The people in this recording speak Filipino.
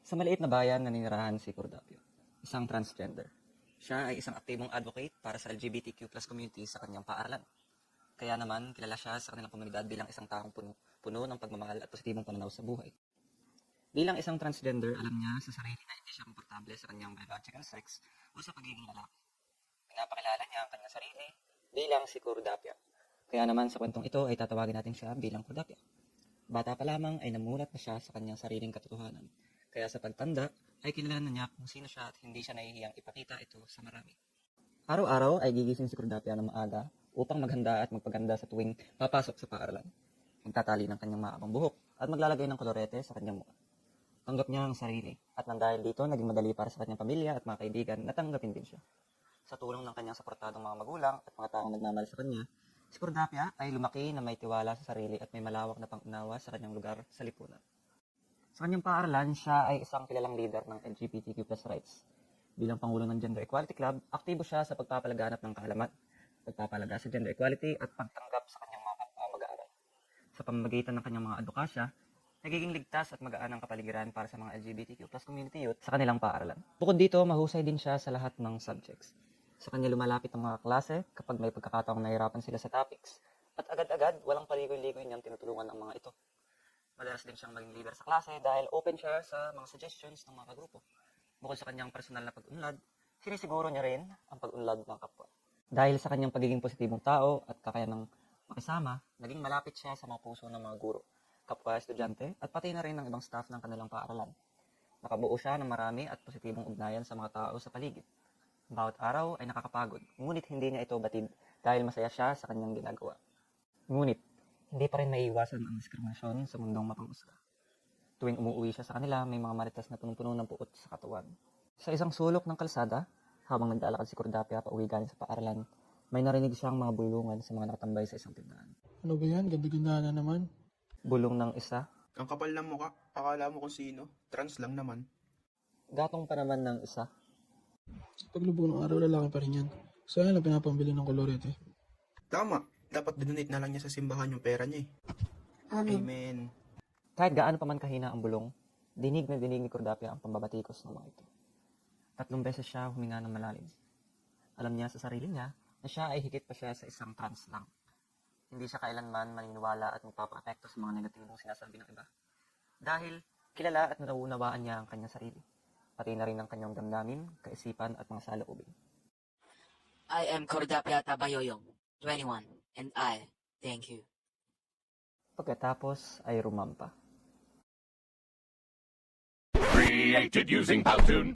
Sa maliit na bayan naninirahan si Cordapio, isang transgender. Siya ay isang aktibong advocate para sa LGBTQ plus community sa kanyang paaralan. Kaya naman, kilala siya sa kanilang komunidad bilang isang taong puno ng pagmamahal at positibong pananaw sa buhay. Bilang isang transgender, alam niya sa sarili na hindi siya komportable sa kanyang biological sex o sa pagiging lalaki. Pinapakilala niya ang kanyang sarili bilang si Cordapia. Kaya naman sa kwentong ito ay tatawagin natin siya bilang Cordapia. Bata pa lamang ay namulat na siya sa kanyang sariling katotohanan. Kaya sa pagtanda ay kilala na niya kung sino siya at hindi siya nahihiyang ipakita ito sa marami. Araw-araw ay gigising si Cordapia ng maaga upang maghanda at magpaganda sa tuwing papasok sa paaralan. Magtatali ng kanyang maabang buhok at maglalagay ng kolorete sa kanyang mukha. Tanggap niya ang sarili at nang dahil dito naging madali para sa kanyang pamilya at mga kaibigan na tanggapin din siya. Sa tulong ng kanyang suportadong mga magulang at mga taong nagmamahal sa kanya, si Cordapia ay lumaki na may tiwala sa sarili at may malawak na pang-unawa sa kanyang lugar sa lipunan. Sa kanyang paaralan, siya ay isang kilalang leader ng LGBTQ plus rights. Bilang Pangulo ng Gender Equality Club, aktibo siya sa pagpapalaganap ng kaalaman, pagpapalaga sa gender equality at pagtanggap sa kanyang mga mag-aaral. Sa pamamagitan ng kanyang mga advokasya, nagiging ligtas at magaan ang kapaligiran para sa mga LGBTQ plus community youth sa kanilang paaralan. Bukod dito, mahusay din siya sa lahat ng subjects. Sa kanya lumalapit ang mga klase kapag may pagkakataong nahihirapan sila sa topics at agad-agad walang paligoy-ligoy niyang tinutulungan ang mga ito. Madalas din siyang maging leader sa klase dahil open siya sa mga suggestions ng mga kagrupo. Bukod sa kanyang personal na pag-unlad, sinisiguro niya rin ang pag-unlad ng kapwa. Dahil sa kanyang pagiging positibong tao at kakayanang makisama, naging malapit siya sa mga puso ng mga guro, kapwa estudyante at pati na rin ng ibang staff ng kanilang paaralan. Nakabuo siya ng marami at positibong ugnayan sa mga tao sa paligid. Bawat araw ay nakakapagod, ngunit hindi niya ito batid dahil masaya siya sa kanyang ginagawa. Ngunit, hindi pa rin maiiwasan ang diskriminasyon sa mundong mapangusga. Tuwing umuwi siya sa kanila, may mga marites na punong-puno ng puot sa katawan. Sa isang sulok ng kalsada, habang naglalakad si Cordapia pauwi galing sa paaralan, may narinig siyang mga bulungan sa mga nakatambay sa isang tindahan. Ano ba yan? Ganda-ganda na naman. Bulong ng isa, Ang kapal ng mukha, akala mo kung sino, trans lang naman. gatong pa naman ng isa. Paglubog ng araw, lalaki pa rin yan. Sayang lang pinapambili ng kolorete. Tama, dapat dinonate na lang niya sa simbahan yung pera niya eh. Amen. Kahit gaano pa man kahina ang bulong, dinig na dinig ni Cordapia ang pambabatikos ng mga ito. 3 beses siya huminga ng malalim. Alam niya sa sarili niya na siya ay higit pa siya sa isang trans lang. Hindi siya kailanman maniniwala at magpapa-apekto sa mga negatibong sinasabi ng iba. Dahil kilala at nauunawaan niya ang kanyang sarili, pati na rin ang kanyang damdamin, kaisipan at mga saloobin. I am Cordapia Tabayoyong, 21, and I thank you. Pagkatapos ay rumampa. Created using Powtoon.